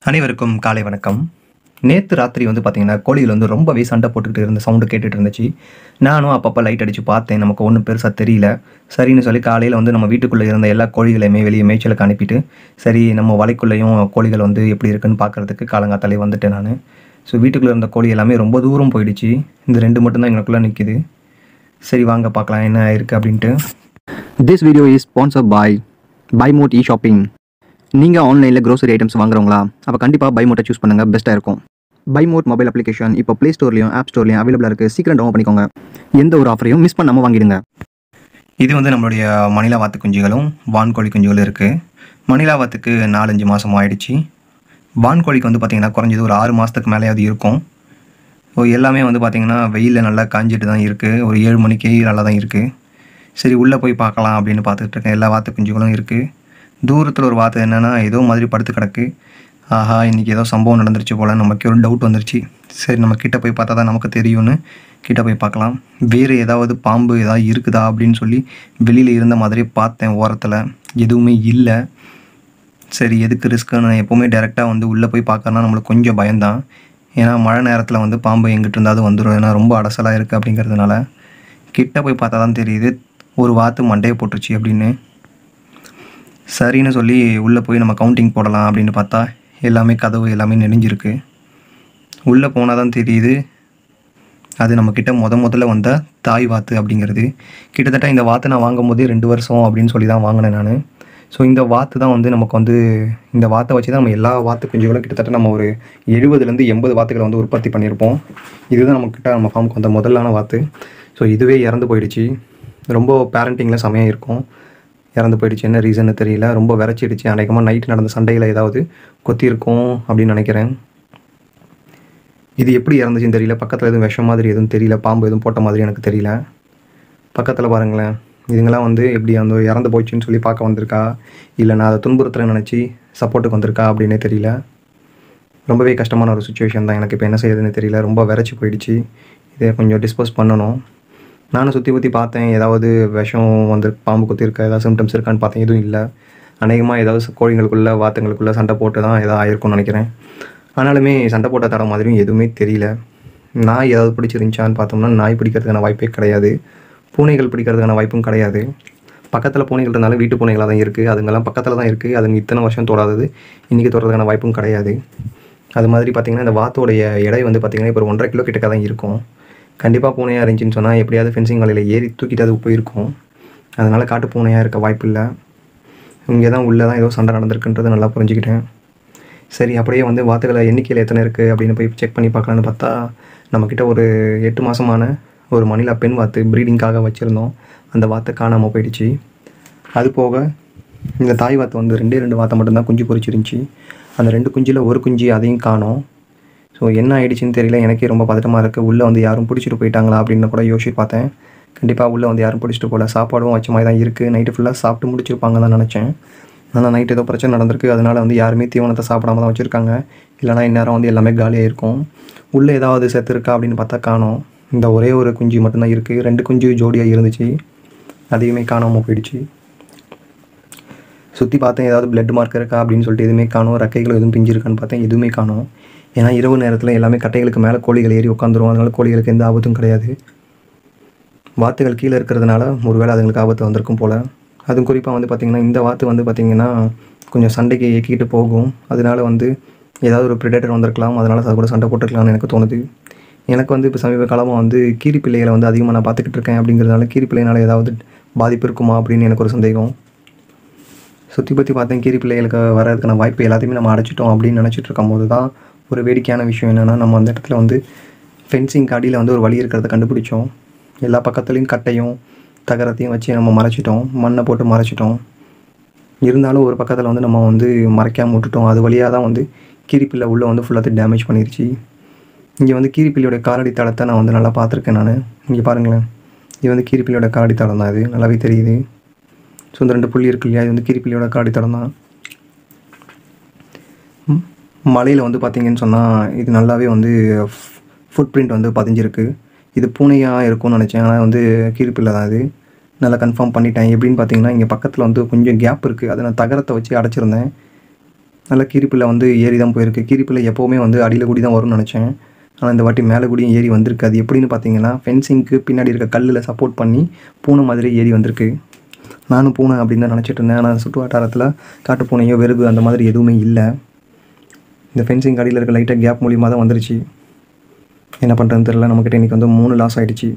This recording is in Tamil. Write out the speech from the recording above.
அனைவருக்கும் காலை வணக்கம். நேத்து ராத்திரி வந்து பார்த்தீங்கன்னா, கோழிகள் வந்து ரொம்பவே சண்டை போட்டுக்கிட்டு இருந்த சவுண்டு கேட்டுட்டு இருந்துச்சு. நானும் அப்பப்போ லைட் அடிச்சு பார்த்தேன். நமக்கு ஒண்ணும் பெருசா தெரியல. சரின்னு சொல்லி காலையில வந்து நம்ம வீட்டுக்குள்ள இருந்த எல்லா கோழிகளையுமே வெளிய மேய்ச்சலுக்கு அனுப்பிட்டு, சரி நம்ம வலைக்குள்ளேயும் கோழிகள் வந்து எப்படி இருக்குன்னு பார்க்கறதுக்கு காலங்காத்தாலே வந்துட்டேன் நானு. ஸோ வீட்டுக்குள்ள இருந்த கோழி எல்லாமே ரொம்ப தூரம் போயிடுச்சு. இந்த 2 மட்டும் தான் எங்களுக்குள்ள நிக்குது. சரி வாங்க பார்க்கலாம் என்ன ஆயிருக்கு அப்படின்ட்டு. This video is sponsored by BuyMote eShopping. நீங்கள் ஆன்லைனில் க்ரோசரி ஐட்டம்ஸ் வாங்குறவங்களா? அப்போ கண்டிப்பாக பைமோட்டை சூஸ் பண்ணுங்கள், பெஸ்ட்டாக இருக்கும். பைமோட் மொபைல் அப்ளிகேஷன் இப்போ ப்ளே ஸ்டோர்லையும் ஆப் ஸ்டோர்லையும் அவைலபிளாக இருக்குது. சீக்கிரம் டவுன்லோட் பண்ணிக்கோங்க. எந்த ஒரு ஆஃபரையும் மிஸ் பண்ணாமல் வாங்கிடுங்க. இது வந்து நம்மளுடைய மணிலா வாத்து குஞ்சுகளும் வான்கோழி குஞ்சுகளும் இருக்குது. மணிலா வாத்துக்கு 4-5 மாதம் ஆயிடுச்சு. வான்கோழிக்கு வந்து பார்த்திங்கன்னா குறைஞ்சது ஒரு 6 மாதத்துக்கு மேலேயாவது இருக்கும். எல்லாமே வந்து பார்த்திங்கன்னா வெயிலில் நல்லா காஞ்சிட்டு தான் இருக்குது. ஒரு 7 மணிக்கு நல்லா தான் இருக்குது. சரி உள்ளே போய் பார்க்கலாம் அப்படின்னு பார்த்துட்டு இருக்கேன். எல்லா வாத்து குஞ்சுகளும் இருக்குது. தூரத்தில் ஒரு வாத்து என்னென்னா ஏதோ மாதிரி படுத்து கிடக்கு. ஆஹா இன்றைக்கி ஏதோ சம்பவம் நடந்துருச்சு போல் நமக்கு ஒரு டவுட் வந்துருச்சு. சரி நம்ம கிட்டே போய் பார்த்தா தான் நமக்கு தெரியும்னு கிட்டே போய் பார்க்கலாம். வேறு ஏதாவது பாம்பு ஏதாவது இருக்குதா அப்படின்னு சொல்லி வெளியில் இருந்த மாதிரியே பார்த்தேன். ஓரத்தில் எதுவுமே இல்லை. சரி எதுக்கு ரிஸ்க்குன்னு நான் எப்போவுமே டேரெக்டாக வந்து உள்ளே போய் பார்க்கறனா நம்மளுக்கு கொஞ்சம் பயம்தான். ஏன்னா மழை நேரத்தில் வந்து பாம்பு எங்கிட்ட இருந்தாலும் வந்துடும். ஏன்னா ரொம்ப அடசலாக இருக்குது அப்படிங்கிறதுனால. கிட்டே போய் பார்த்தா தான் தெரியுது ஒரு வாத்து மண்டையை போட்டுருச்சு அப்படின்னு. சரின்னு சொல்லி உள்ளே போய் நம்ம கவுண்டிங் போடலாம் அப்படின்னு பார்த்தா எல்லாமே கதவு எல்லாமே நெளிஞ்சிருக்கு. உள்ளே போனால் தான் தெரியுது அது நம்மக்கிட்ட முதல்ல வந்த தாய் வாத்து அப்படிங்கிறது. கிட்டத்தட்ட இந்த வாத்தை நான் வாங்கும் போதே 2 வருஷம் அப்படின்னு சொல்லி தான் வாங்கினேன் நான். ஸோ இந்த வாத்து தான் வந்து நமக்கு வந்து இந்த வாத்தை வச்சு தான் நம்ம எல்லா வாத்து குஞ்சுகளும் கிட்டத்தட்ட நம்ம ஒரு 70லேருந்து 80 வாத்துக்களை வந்து உற்பத்தி பண்ணியிருப்போம். இதுதான் நம்மக்கிட்ட நம்ம ஃபார்முக்கு வந்த முதலான வாத்து. ஸோ இதுவே இறந்து போயிடுச்சு. ரொம்ப பேரண்டிங்கில் செமையாக இருக்கும். இறந்து போயிடுச்சு. என்ன ரீசன்னு தெரியல. ரொம்ப விரைச்சிடுச்சு. அநேகமாக நைட்டு நடந்த சண்டையில் ஏதாவது கொத்திருக்கும் அப்படின்னு நினைக்கிறேன். இது எப்படி இறந்துச்சுன்னு தெரியல. பக்கத்தில் எதுவும் விஷம் மாதிரி எதுவும் தெரியல. பாம்பு எதுவும் போட்ட மாதிரி எனக்கு தெரியல. பக்கத்தில் பாருங்களேன். இதுங்களாம் வந்து எப்படி அந்த இறந்து போயிடுச்சுன்னு சொல்லி பார்க்க வந்திருக்கா, இல்லை நான் அதை துன்புறுத்துறேன்னு நினச்சி சப்போர்ட்டுக்கு வந்திருக்கா அப்படின்னே தெரியல. ரொம்பவே கஷ்டமான ஒரு சுச்சுவேஷன் தான். எனக்கு இப்போ என்ன செய்யுதுன்னு தெரியல. ரொம்ப விரைச்சி போயிடுச்சு. இதை கொஞ்சம் டிஸ்போஸ் பண்ணணும். நானும் சுற்றி பார்த்தேன். ஏதாவது விஷம் வந்து பாம்பு குத்திருக்கா, ஏதாவது சிம்டம்ஸ் இருக்கான்னு பார்த்தேன். எதுவும் இல்லை. அநேகமாக ஏதாவது கோழிங்களுக்குள்ளே வாத்துங்களுக்குள்ளே சண்டை போட்டு தான் ஏதாவது ஆயிருக்கும்னு நினைக்கிறேன். ஆனாலுமே சண்டை போட்ட தடம் மாதிரியும் எதுவுமே தெரியல. நாய் ஏதாவது பிடிச்சிருந்துச்சான்னு பார்த்தோம்னா நாய் பிடிக்கிறதுக்கான வாய்ப்பே கிடையாது. பூனைகள் பிடிக்கிறதுக்கான வாய்ப்பும் கிடையாது. பக்கத்தில் பூனைகள் இருந்தாலும் வீட்டு பூனைகளாக தான் இருக்குது. அதுங்கெல்லாம் பக்கத்தில் தான் இருக்குது. அதுங்க இத்தனை வருஷம் தொடாதது இன்றைக்கி தொடுறதுக்கான வாய்ப்பும் கிடையாது. அது மாதிரி பார்த்திங்கன்னா இந்த வாத்தோடைய எடை வந்து பார்த்திங்கன்னா இப்போ ஒரு 1.5 கிலோ கிட்டக்க தான் இருக்கும். கண்டிப்பாக பூனையாக இருந்துச்சுன்னு சொன்னால் எப்படியாவது ஃபென்சிங் வலையில் ஏறி தூக்கிட்டு அது போயிருக்கும். அதனால் காட்டு பூனையாக இருக்க வாய்ப்பு இல்லை. இங்கே தான் உள்ளே தான் ஏதோ சண்டை நடந்திருக்குன்றது நல்லா புரிஞ்சுக்கிட்டேன். சரி அப்படியே வந்து வாத்துக்களை எண்ணிக்கையில் எத்தனை இருக்குது அப்படின்னு போய் செக் பண்ணி பார்க்கலான்னு பார்த்தா நம்மக்கிட்ட ஒரு 8 மாதமான ஒரு மணிலா பெண் வாத்து ப்ரீடிங்காக வச்சுருந்தோம். அந்த வாத்தை காணாமல் போயிடுச்சு. அது போக இந்த தாய் வாத்து வந்து 2 வாத்தை மட்டும்தான் குஞ்சு பொரிச்சிருந்துச்சி. அந்த 2 குஞ்சில் ஒரு குஞ்சு அதையும் காணோம். ஸோ என்ன ஆகிடுச்சின்னு தெரியல. எனக்கே ரொம்ப பதட்டமாக இருக்குது. உள்ளே வந்து யாரும் பிடிச்சிட்டு போயிட்டாங்களா அப்படின்னு கூட யோசிச்சு பார்த்தேன். கண்டிப்பாக உள்ளே வந்து யாரும் பிடிச்சிட்டு போகல. சாப்பாடும் வச்ச மாதிரி தான் இருக்குது. நைட்டு ஃபுல்லாக சாப்பிட்டு முடிச்சிருப்பாங்க தான் நினச்சேன். ஆனால் நைட்டு ஏதோ பிரச்சனை நடந்திருக்கு. அதனால் வந்து யாருமே தீவனத்தை சாப்பிடாம தான் வச்சுருக்காங்க. இல்லைனா இந்நேரம் வந்து எல்லாமே காலியாக இருக்கும். உள்ளே ஏதாவது செத்து இருக்கா அப்படின்னு பார்த்தா காணோம். இந்த ஒரே ஒரு குஞ்சு மட்டும்தான் இருக்குது. 2 குஞ்சு ஜோடியாக இருந்துச்சு. அதையுமே காணாமல் போயிடுச்சு. சுற்றி பார்த்தேன் ஏதாவது பிளட் மார்க் இருக்கா அப்படின்னு சொல்லிட்டு எதுவுமே காணோம். ரெக்கைகள் எதுவும் பிஞ்சிருக்கான்னு பார்த்தேன். எதுவுமே காணோம். ஏன்னா இரவு நேரத்தில் எல்லாமே கட்டைகளுக்கு மேலே கோழிகள் ஏறி உட்காந்துரும். அதனால் கோழிகளுக்கு எந்த ஆபத்தும் கிடையாது. வாத்துகள் கீழே இருக்கிறதுனால ஒருவேளை அதுங்களுக்கு ஆபத்து வந்திருக்கும் போல். அதுவும் குறிப்பாக வந்து பார்த்திங்கன்னா இந்த வாத்து வந்து பார்த்திங்கன்னா கொஞ்சம் சண்டைக்கு இயக்கிட்டு போகும். அதனால் வந்து ஏதாவது ஒரு ப்ரிடேட்டர் வந்திருக்கலாம். அதனால் அது கூட சண்டை போட்டுருக்கலாம்னு எனக்கு தோணுது. எனக்கு வந்து இப்போ சமீப காலமாக வந்து கீரி பிள்ளைகளை வந்து அதிகமாக நான் பார்த்துக்கிட்டு இருக்கேன். அப்படிங்கிறதுனால கீரி பிள்ளைனால ஏதாவது பாதிப்பு இருக்குமா அப்படின்னு எனக்கு ஒரு சந்தேகம். சுற்றி பார்த்தேன். கீரி பிள்ளைகளுக்கு வர்றதுக்கான வாய்ப்பு எல்லாத்தையுமே நம்ம அடைச்சிட்டோம் அப்படின்னு நினச்சிட்டு இருக்கும் போது தான் ஒரு வேடிக்கையான விஷயம் என்னென்னா நம்ம அந்த இடத்துல வந்து ஃபென்சிங் அடியில் வந்து ஒரு வழி இருக்கிறத கண்டுபிடிச்சோம். எல்லா பக்கத்துலேயும் கட்டையும் தகரத்தையும் வச்சு நம்ம மறைச்சிட்டோம். மண்ணை போட்டு மறைச்சிட்டோம். இருந்தாலும் ஒரு பக்கத்தில் வந்து நம்ம வந்து மறைக்காமல் விட்டுட்டோம். அது வழியாக தான் வந்து கீரிப்பிள்ளை உள்ளே வந்து ஃபுல்லாக டேமேஜ் பண்ணிருச்சு. இங்கே வந்து கீரிப்பிள்ளையோட காலடி தடத்தை நான் வந்து நல்லா பார்த்துருக்கேன் நான். இங்கே பாருங்களேன். இது வந்து கீரிப்பிள்ளையோட காலடி தடம் தான். இது நல்லாவே தெரியுது. ஸோ இந்த 2 புள்ளி இருக்கு இல்லையா, இது வந்து கீரிப்பிள்ளையோட காலடி தடம் தான். மலையில் வந்து பார்த்திங்கன்னு சொன்னால் இது நல்லாவே வந்து ஃபுட் பிரிண்ட் வந்து பதிஞ்சிருக்கு. இது பூனையாக இருக்கும்னு நினச்சேன். ஆனால் வந்து கீரிப்பிள்ளை தான். இது நல்லா கன்ஃபார்ம் பண்ணிட்டேன். எப்படின்னு பார்த்தீங்கன்னா இங்கே பக்கத்தில் வந்து கொஞ்சம் கேப் இருக்குது. அதை நான் தகரத்தை வச்சு அடைச்சிருந்தேன். நல்லா கீரிப்பில் வந்து ஏறி தான் போயிருக்கு. கீரிப்பில் எப்போவுமே வந்து அடியில் கூடி தான் வரும்னு நினச்சேன். ஆனால் இந்த வாட்டி மேலே கூடியும் ஏறி வந்திருக்கு. அது எப்படின்னு பார்த்தீங்கன்னா ஃபென்சிங்க்கு பின்னாடி இருக்க கல்லில் சப்போர்ட் பண்ணி பூனை மாதிரி ஏறி வந்திருக்கு. நானும் பூனை அப்படின்னு தான் நினச்சிட்டு இருந்தேன். ஆனால் சுற்று வட்டாரத்தில் காட்டு பூனையோ வெறுகு அந்த மாதிரி எதுவுமே இல்லை. இந்த ஃபென்சிங் அடியில் இருக்க லைட்டாக கேப் மூலியமாக தான் வந்துருச்சு. என்ன பண்ணுறதுன்னு தெரியல. நம்மக்கிட்ட இன்றைக்கி வந்து 3 லாஸ் ஆகிடுச்சு.